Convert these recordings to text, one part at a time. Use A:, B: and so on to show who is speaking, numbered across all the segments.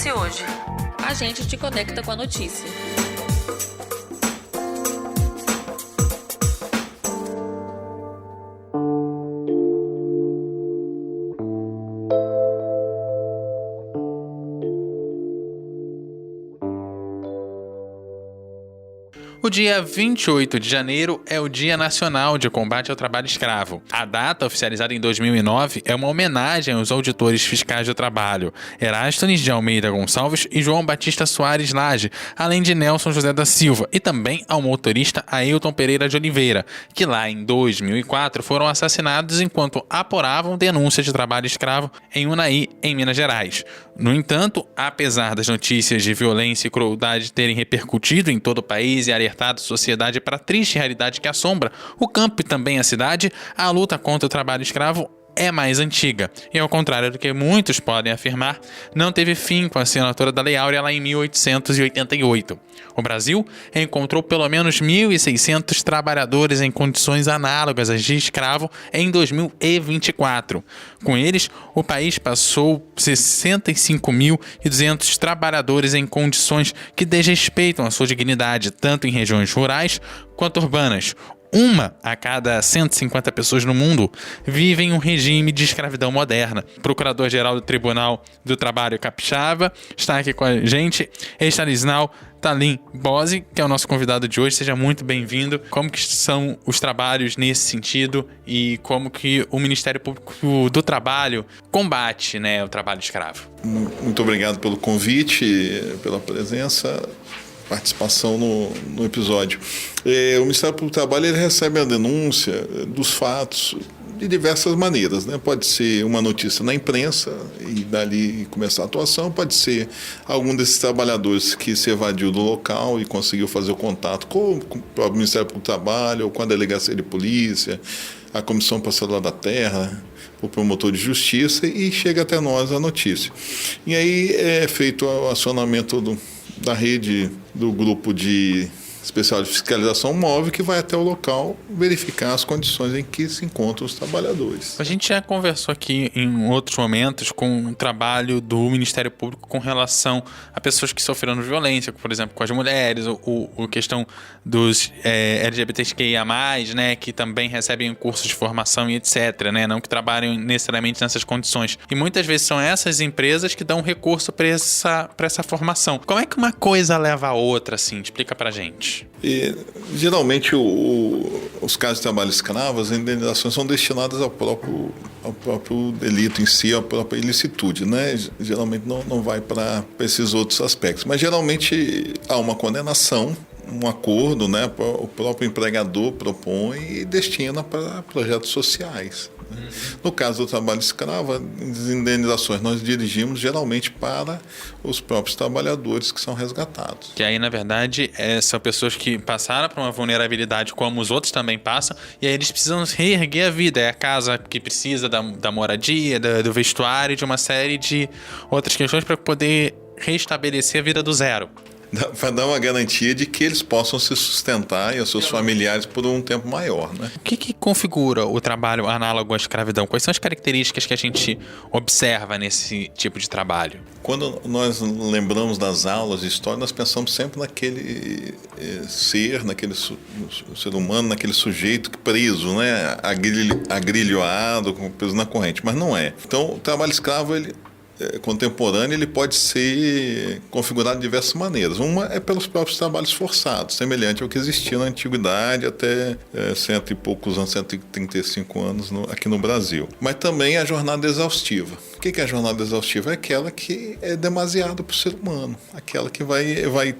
A: acontece hoje?
B: A gente te conecta com a notícia.
C: O dia 28 de janeiro é o Dia Nacional de Combate ao Trabalho Escravo. A data, oficializada em 2009, é uma homenagem aos auditores fiscais do trabalho, Erástones de Almeida Gonçalves e João Batista Soares Lage, além de Nelson José da Silva, e também ao motorista Ailton Pereira de Oliveira, que lá em 2004 foram assassinados enquanto apuravam denúncias de trabalho escravo em Unai, em Minas Gerais. No entanto, apesar das notícias de violência e crueldade terem repercutido em todo o país e alertado a sociedade para a triste realidade que assombra o campo e também a cidade, a luta contra o trabalho escravo é mais antiga e, ao contrário do que muitos podem afirmar, não teve fim com a assinatura da Lei Áurea lá em 1888. O Brasil encontrou pelo menos 1.600 trabalhadores em condições análogas às de escravo em 2024. Com eles, o país passou 65.200 trabalhadores em condições que desrespeitam a sua dignidade, tanto em regiões rurais quanto urbanas. Uma a cada 150 pessoas no mundo vive em um regime de escravidão moderna. O Procurador-Geral do Tribunal do Trabalho Capixaba está aqui com a gente, Estanislau Talim Bose, que é o nosso convidado de hoje. Seja muito bem-vindo. Como que são os trabalhos nesse sentido e como que o Ministério Público do Trabalho combate, o trabalho escravo?
D: Muito obrigado pelo convite, pela presença, participação no episódio. O Ministério Público do Trabalho ele recebe a denúncia dos fatos de diversas maneiras, né? Pode ser uma notícia na imprensa e dali começar a atuação, pode ser algum desses trabalhadores que se evadiu do local e conseguiu fazer o contato com o próprio Ministério Público do Trabalho ou com a Delegacia de Polícia, a Comissão Parceladora da Terra, o promotor de justiça e chega até nós a notícia. E aí é feito o acionamento da rede do grupo de especial de fiscalização móvel que vai até o local verificar as condições em que se encontram os trabalhadores.
C: A gente já conversou aqui em outros momentos com o trabalho do Ministério Público com relação a pessoas que sofreram violência, por exemplo, com as mulheres, ou questão dos LGBTQIA+, que também recebem cursos de formação e etc., não que trabalhem necessariamente nessas condições. E muitas vezes são essas empresas que dão recurso para essa formação. Como é que uma coisa leva a outra, assim? Explica pra gente.
D: E, geralmente os casos de trabalho escravo, as indenizações são destinadas ao próprio delito em si, à própria ilicitude, Geralmente não vai para esses outros aspectos, mas geralmente há uma condenação, um acordo, o próprio empregador propõe e destina para projetos sociais. No caso do trabalho escravo, as indenizações nós dirigimos geralmente para os próprios trabalhadores que são resgatados.
C: Que aí, na verdade, são pessoas que passaram por uma vulnerabilidade como os outros também passam, e aí eles precisam reerguer a vida. É a casa que precisa da moradia, do vestuário, de uma série de outras questões para poder restabelecer a vida do zero.
D: Para dar uma garantia de que eles possam se sustentar e os seus familiares por um tempo maior,
C: O que configura o trabalho análogo à escravidão? Quais são as características que a gente observa nesse tipo de trabalho?
D: Quando nós lembramos das aulas de história, nós pensamos sempre naquele ser, naquele ser humano, naquele sujeito preso, agrilhoado, preso na corrente, mas não é. Então, o trabalho escravo, contemporâneo, ele pode ser configurado de diversas maneiras. Uma é pelos próprios trabalhos forçados, semelhante ao que existia na antiguidade até 100 e poucos anos, 135 anos aqui no Brasil. Mas também a jornada exaustiva. O que é a jornada exaustiva? É aquela que é demasiada para o ser humano, aquela que vai esvair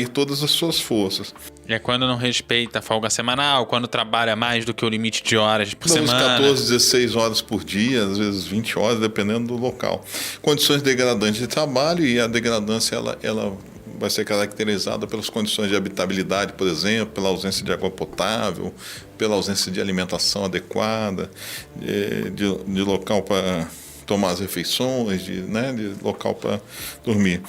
D: todas as suas forças.
C: É quando não respeita a folga semanal, quando trabalha mais do que o limite de horas por semana.
D: 14, 16 horas por dia, às vezes 20 horas, dependendo do local. Condições degradantes de trabalho, e a degradância ela vai ser caracterizada pelas condições de habitabilidade, por exemplo, pela ausência de água potável, pela ausência de alimentação adequada, de local para tomar as refeições, de local para dormir.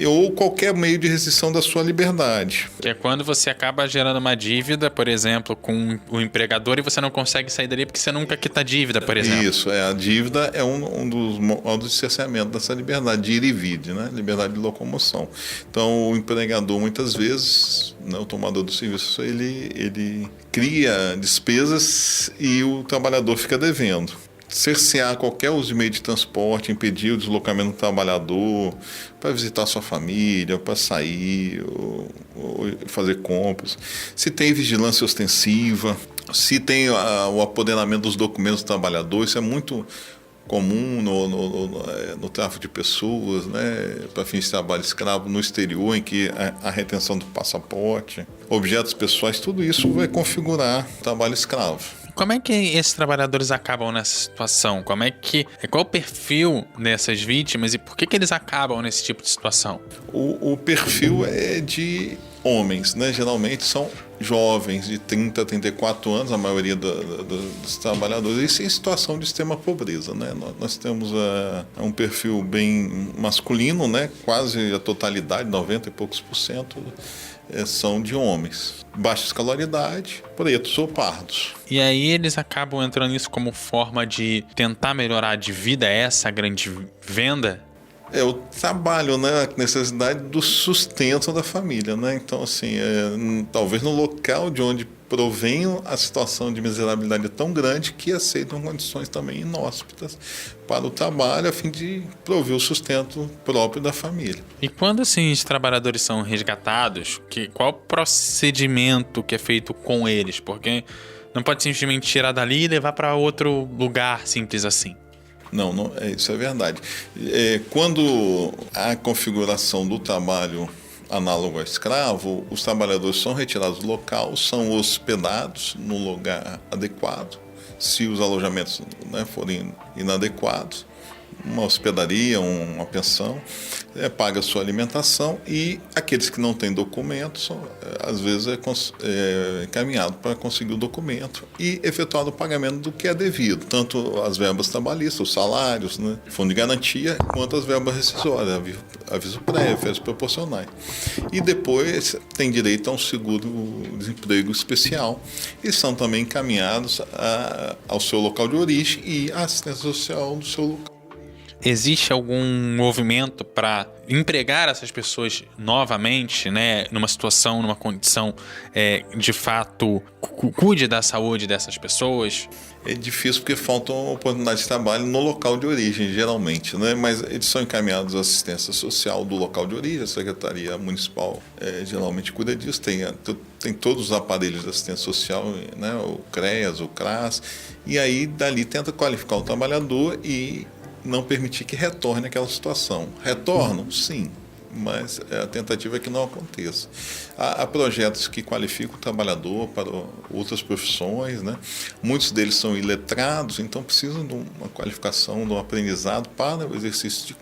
D: Ou qualquer meio de restrição da sua liberdade.
C: Que é quando você acaba gerando uma dívida, por exemplo, com o empregador e você não consegue sair dali porque você nunca quita a dívida, por exemplo.
D: Isso, a dívida é um dos modos de cerceamento dessa liberdade de ir e vir, né? Liberdade de locomoção. Então, o empregador, muitas vezes, o tomador do serviço, ele cria despesas e o trabalhador fica devendo. Cercear qualquer uso de meio de transporte, impedir o deslocamento do trabalhador para visitar sua família, para sair, ou fazer compras. Se tem vigilância ostensiva, se tem o apoderamento dos documentos do trabalhador, isso é muito comum no tráfico de pessoas, né, para fins de trabalho escravo no exterior, em que a retenção do passaporte, objetos pessoais, tudo isso vai configurar trabalho escravo.
C: Como é que esses trabalhadores acabam nessa situação? Qual o perfil dessas vítimas e por que eles acabam nesse tipo de situação?
D: O perfil é de homens, né? Geralmente são jovens de 30 a 34 anos, a maioria dos trabalhadores, e em situação de extrema pobreza, né? Nós temos um perfil bem masculino, né? Quase a totalidade, 90 e poucos %, são de homens. Baixa escolaridade, pretos ou pardos.
C: E aí eles acabam entrando nisso como forma de tentar melhorar de vida, essa grande venda?
D: É o trabalho, né? A necessidade do sustento da família, né? Então, assim, talvez no local de onde provém a situação de miserabilidade é tão grande que aceitam condições também inóspitas para o trabalho, a fim de prover o sustento próprio da família.
C: E quando assim, os trabalhadores são resgatados, qual o procedimento que é feito com eles? Porque não pode simplesmente tirar dali e levar para outro lugar simples assim.
D: Não, isso é verdade. Quando a configuração do trabalho análogo a escravo, os trabalhadores são retirados do local, são hospedados no lugar adequado, se os alojamentos, né, forem inadequados, uma hospedaria, uma pensão, paga a sua alimentação, e aqueles que não têm documentos, às vezes é encaminhado para conseguir o documento e efetuado o pagamento do que é devido, tanto as verbas trabalhistas, os salários, né, fundo de garantia, quanto as verbas rescisórias, aviso prévio, férias proporcionais. E depois tem direito a um seguro-desemprego especial e são também encaminhados ao seu local de origem e à assistência social do seu local.
C: Existe algum movimento para empregar essas pessoas novamente, né, numa situação, numa condição de fato cuide da saúde dessas pessoas?
D: É difícil porque faltam oportunidades de trabalho no local de origem, geralmente, né? Mas eles são encaminhados à assistência social do local de origem, a Secretaria Municipal geralmente cuida disso, tem todos os aparelhos de assistência social, né? O CREAS, o CRAS, e aí dali tenta qualificar o trabalhador e não permitir que retorne àquela situação. Retornam? Sim, mas a tentativa é que não aconteça. Há projetos que qualificam o trabalhador para outras profissões, né? Muitos deles são iletrados, então precisam de uma qualificação, de um aprendizado para o exercício de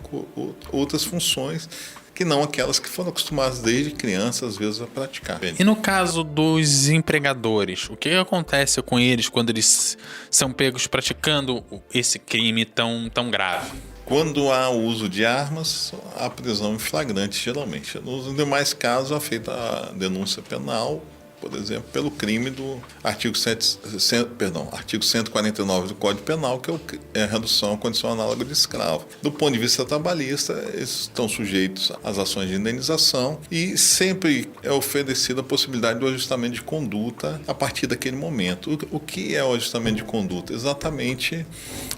D: outras funções, que não aquelas que foram acostumadas desde criança, às vezes, a praticar.
C: E no caso dos empregadores, o que acontece com eles quando eles são pegos praticando esse crime tão grave?
D: Quando há o uso de armas, há prisão em flagrante, geralmente. Nos demais casos, há feita a denúncia penal, por exemplo, pelo crime do artigo 149 do Código Penal, que é a redução à condição análoga de escravo. Do ponto de vista trabalhista, eles estão sujeitos às ações de indenização e sempre é oferecida a possibilidade do ajustamento de conduta a partir daquele momento. O que é o ajustamento de conduta? Exatamente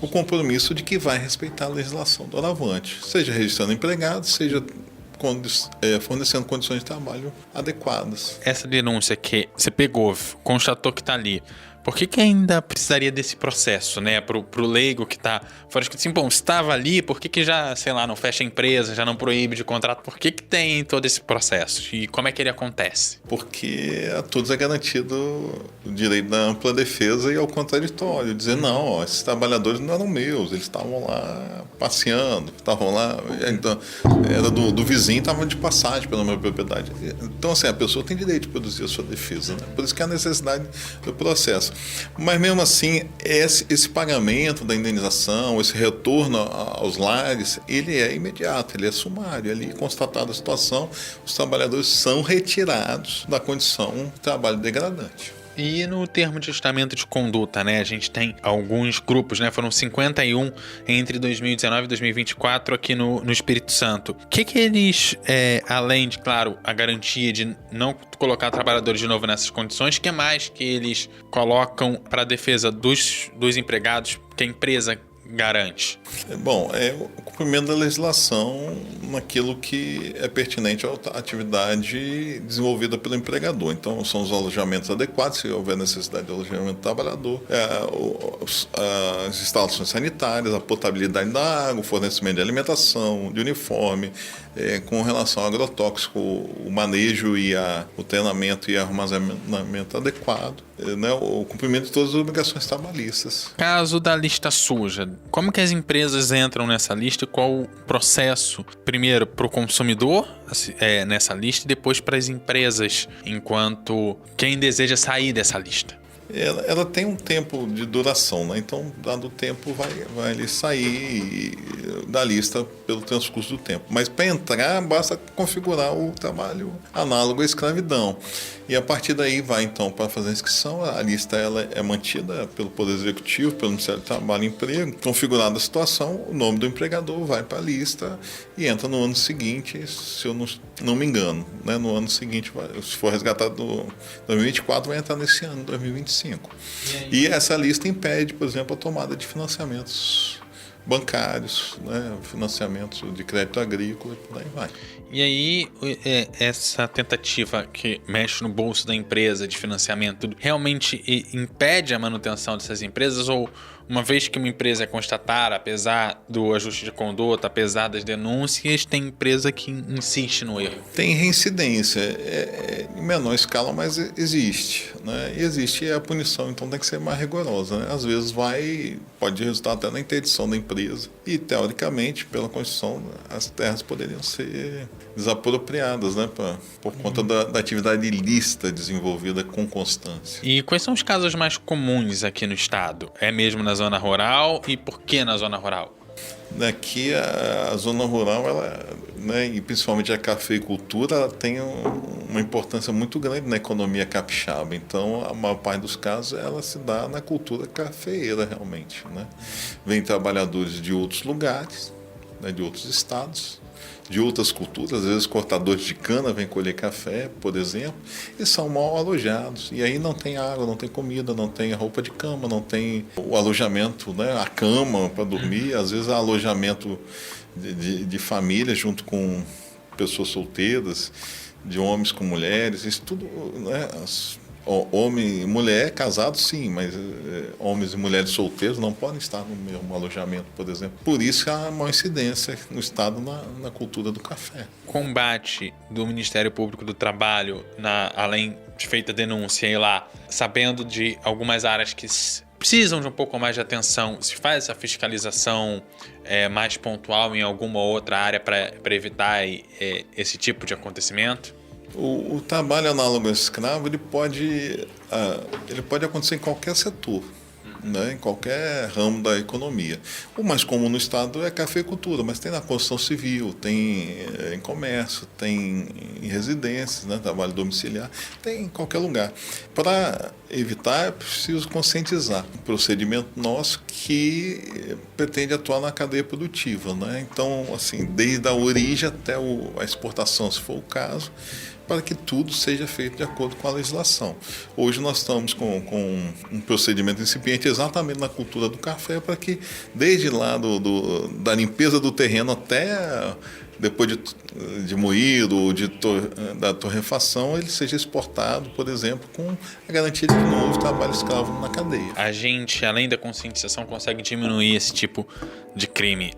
D: o compromisso de que vai respeitar a legislação do doravante, seja registrando empregados, seja fornecendo condições de trabalho adequadas.
C: Essa denúncia que você pegou, constatou que está ali, por que ainda precisaria desse processo, né? Pro leigo que está fora de assim, bom, estava ali, por que já, sei lá, não fecha a empresa, já não proíbe de contrato? Por que tem todo esse processo? E como é que ele acontece?
D: Porque a todos é garantido o direito da ampla defesa e ao contraditório. Dizer, não, esses trabalhadores não eram meus, eles estavam lá passeando, estavam lá, então, era do vizinho, estavam de passagem pela minha propriedade. Então, assim, a pessoa tem direito de produzir a sua defesa, né? Por isso que há a necessidade do processo. Mas mesmo assim, esse pagamento da indenização, esse retorno aos lares, ele é imediato, ele é sumário. Ali, constatada a situação, os trabalhadores são retirados da condição de trabalho degradante.
C: E no termo de ajustamento de conduta, né? A gente tem alguns grupos, né? Foram 51 entre 2019 e 2024 aqui no Espírito Santo. O que eles, além de, claro, a garantia de não colocar trabalhadores de novo nessas condições, o que mais que eles colocam para a defesa dos empregados que a empresa garante?
D: Bom, é o cumprimento da legislação naquilo que é pertinente à atividade desenvolvida pelo empregador. Então, são os alojamentos adequados, se houver necessidade de alojamento do trabalhador, as instalações sanitárias, a potabilidade da água, o fornecimento de alimentação, de uniforme, com relação ao agrotóxico, o manejo e o treinamento e armazenamento adequado, né, o cumprimento de todas as obrigações trabalhistas.
C: Caso da lista suja, como que as empresas entram nessa lista? Qual o processo, primeiro para o consumidor nessa lista e depois para as empresas, enquanto quem deseja sair dessa lista?
D: Ela tem um tempo de duração, né? Então, dado o tempo, vai ele sair da lista pelo transcurso do tempo. Mas para entrar, basta configurar o trabalho análogo à escravidão. E a partir daí vai, então, para fazer a inscrição. A lista ela é mantida pelo Poder Executivo, pelo Ministério do Trabalho e Emprego. Configurada a situação, o nome do empregador vai para a lista e entra no ano seguinte, se eu não me engano. Né? No ano seguinte, se for resgatado em 2024, vai entrar nesse ano, 2025. E essa lista impede, por exemplo, a tomada de financiamentos bancários, né, financiamentos de crédito agrícola, e por aí vai.
C: E aí, essa tentativa que mexe no bolso da empresa de financiamento, tudo, realmente impede a manutenção dessas empresas? Ou uma vez que uma empresa é constatada, apesar do ajuste de conduta, apesar das denúncias, tem empresa que insiste no erro?
D: Tem reincidência, em menor escala, mas existe, né? E existe a punição, então tem que ser mais rigorosa, né? Às vezes pode resultar até na interdição da empresa. E, teoricamente, pela Constituição, as terras poderiam ser desapropriadas, né? Por conta da atividade ilícita desenvolvida com constância.
C: E quais são os casos mais comuns aqui no estado? É mesmo na zona rural? E por que na zona rural?
D: Aqui a zona rural, né, e principalmente a cafeicultura, ela tem uma importância muito grande na economia capixaba. Então, a maior parte dos casos ela se dá na cultura cafeeira, realmente. Né? Vem trabalhadores de outros lugares, né, de outros estados, de outras culturas, às vezes cortadores de cana vêm colher café, por exemplo, e são mal alojados. E aí não tem água, não tem comida, não tem roupa de cama, não tem o alojamento, né, a cama para dormir. Às vezes há alojamento de família junto com pessoas solteiras, de homens com mulheres, isso tudo, né, homem e mulher casados, sim, mas homens e mulheres solteiros não podem estar no mesmo alojamento, por exemplo. Por isso há uma incidência no Estado na cultura do café.
C: Combate do Ministério Público do Trabalho, além de feita denúncia e lá, sabendo de algumas áreas que precisam de um pouco mais de atenção, se faz essa fiscalização mais pontual em alguma outra área para evitar esse tipo de acontecimento?
D: O trabalho análogo ao escravo ele pode acontecer em qualquer setor, né, em qualquer ramo da economia. O mais comum no Estado é a cafeicultura, mas tem na construção civil, tem em comércio, tem em residências, né, trabalho domiciliar, tem em qualquer lugar. Para evitar, é preciso conscientizar um procedimento nosso que pretende atuar na cadeia produtiva. Né? Então, assim, desde a origem até a exportação, se for o caso, para que tudo seja feito de acordo com a legislação. Hoje nós estamos com um procedimento incipiente exatamente na cultura do café, para que desde lá da limpeza do terreno até depois de moído ou da torrefação, ele seja exportado, por exemplo, com a garantia de que não houve trabalho escravo na cadeia.
C: A gente, além da conscientização, consegue diminuir esse tipo de crime.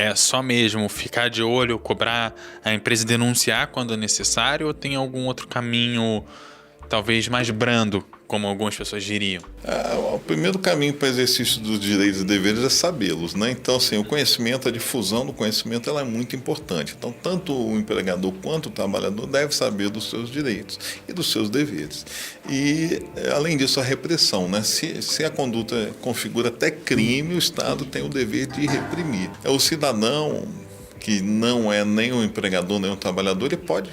C: É só mesmo ficar de olho, cobrar a empresa denunciar quando necessário, ou tem algum outro caminho, talvez mais brando, como algumas pessoas diriam?
D: O primeiro caminho para o exercício dos direitos e deveres é sabê-los, né? Então, assim, o conhecimento, a difusão do conhecimento, ela é muito importante. Então, tanto o empregador quanto o trabalhador deve saber dos seus direitos e dos seus deveres. E, além disso, a repressão, né? Se a conduta configura até crime, o Estado tem o dever de reprimir. O cidadão que não é nem o empregador nem o trabalhador, ele pode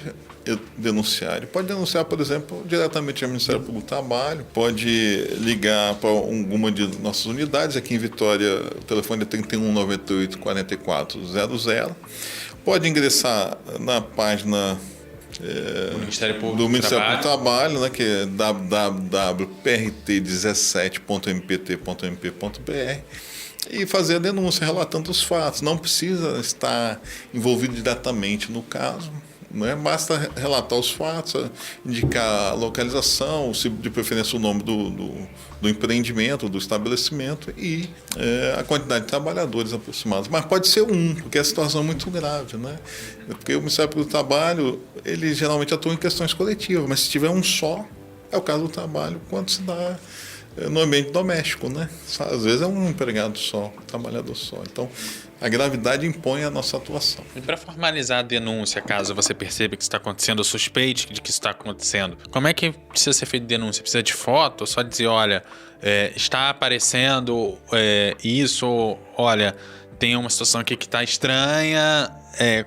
D: denunciar. Ele pode denunciar, por exemplo, diretamente ao Ministério Público do Trabalho, pode ligar para alguma de nossas unidades. Aqui em Vitória, o telefone é 31 98 44 00. Pode ingressar na página
C: do Ministério Público
D: do Trabalho, né, que é www.prt17.mpt.mp.br, e fazer a denúncia relatando os fatos. Não precisa estar envolvido diretamente no caso, né? Basta relatar os fatos, indicar a localização, de preferência o nome do empreendimento, do estabelecimento e a quantidade de trabalhadores aproximados. Mas pode ser porque a situação é muito grave, né? Porque o Ministério Público do Trabalho, ele geralmente atua em questões coletivas, mas se tiver um só, é o caso do trabalho quando se dá no ambiente doméstico, né? Às vezes é um empregado só, um trabalhador só. Então, a gravidade impõe a nossa atuação.
C: E para formalizar a denúncia, caso você perceba que está acontecendo, ou suspeite de que isso está acontecendo, como é que precisa ser feita denúncia? Precisa de foto? Ou só dizer, olha, está aparecendo isso, olha, tem uma situação aqui que está estranha.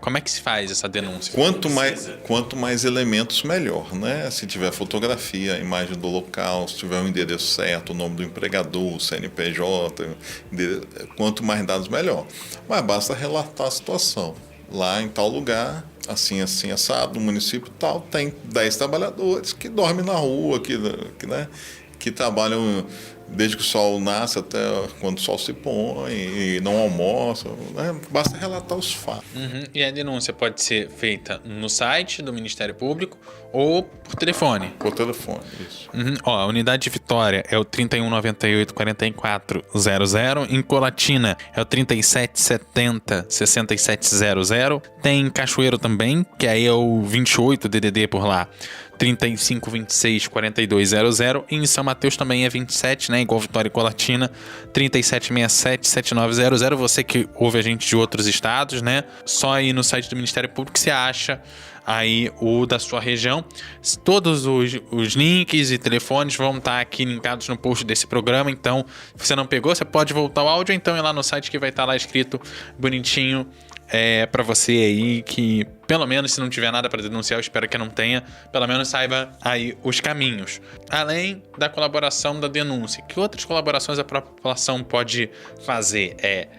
C: Como é que se faz essa denúncia?
D: Quanto mais elementos, melhor, né? Se tiver fotografia, a imagem do local, se tiver o endereço certo, o nome do empregador, o CNPJ, quanto mais dados, melhor. Mas basta relatar a situação. Lá em tal lugar, assim, assado, no município tal, tem 10 trabalhadores que dormem na rua, que trabalham desde que o sol nasce até quando o sol se põe e não almoçam, né? Basta relatar os fatos.
C: E a denúncia pode ser feita no site do Ministério Público ou por telefone?
D: Por telefone, isso.
C: A unidade de Vitória é o 31 98 44 00, em Colatina é o 37 70 67 00, tem Cachoeiro também, que aí é o 28 DDD por lá, 35 26 42 00, e em São Mateus também é 27, né, igual Vitória e Colatina, 37 67 7900. Você que ouve a gente de outros estados, né, só ir no site do Ministério Público que você acha aí o da sua região. Todos os links e telefones vão estar aqui linkados no post desse programa, então se você não pegou, você pode voltar ao áudio, então ir lá no site que vai estar lá escrito bonitinho para você aí, que pelo menos, se não tiver nada para denunciar, eu espero que não tenha, pelo menos saiba aí os caminhos. Além da colaboração da denúncia, que outras colaborações a população pode fazer? É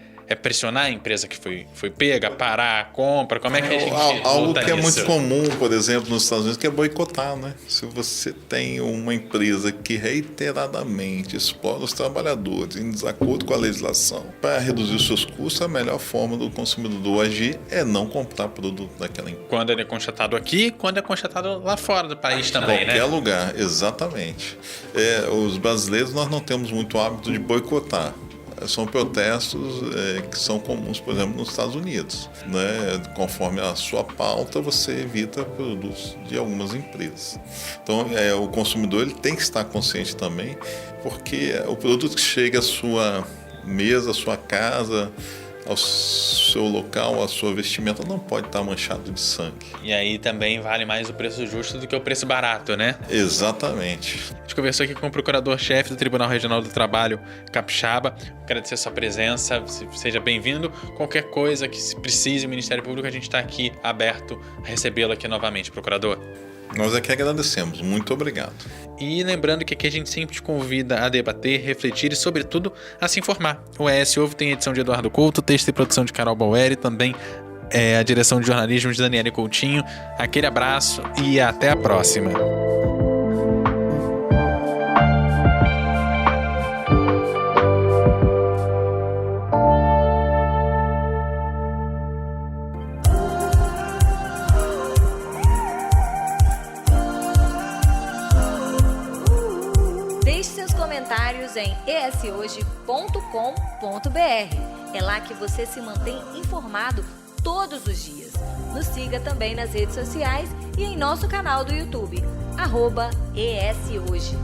C: pressionar a empresa que foi pega, parar a compra? Como é que a gente
D: algo
C: luta
D: que é
C: nisso?
D: muito comum, por exemplo, nos Estados Unidos, que é boicotar, né? Se você tem uma empresa que reiteradamente explora os trabalhadores em desacordo com a legislação para reduzir os seus custos, a melhor forma do consumidor agir é não comprar produto daquela empresa.
C: Quando ele é constatado aqui, quando é constatado lá fora do país também, né?
D: Em qualquer lugar, exatamente. Os brasileiros, nós não temos muito hábito de boicotar. São protestos que são comuns, por exemplo, nos Estados Unidos, né? Conforme a sua pauta, você evita produtos de algumas empresas. Então, o consumidor ele tem que estar consciente também, porque o produto que chega à sua mesa, à sua casa, ao seu local, a sua vestimenta, não pode estar manchado de sangue.
C: E aí também vale mais o preço justo do que o preço barato, né?
D: Exatamente.
C: A gente conversou aqui com o procurador-chefe do Tribunal Regional do Trabalho, Capixaba. Agradecer a sua presença, seja bem-vindo. Qualquer coisa que se precise, o Ministério Público, a gente está aqui aberto a recebê-lo aqui novamente, procurador.
D: Nós aqui agradecemos. Muito obrigado.
C: E lembrando que aqui a gente sempre te convida a debater, refletir e, sobretudo, a se informar. O ES Ouve tem edição de Eduardo Couto, texto e produção de Carol Bauer, e também a direção de jornalismo de Daniele Coutinho. Aquele abraço e até a próxima.
A: Em eshoje.com.br. É lá que você se mantém informado todos os dias. Nos siga também nas redes sociais e em nosso canal do YouTube, @ESHoje.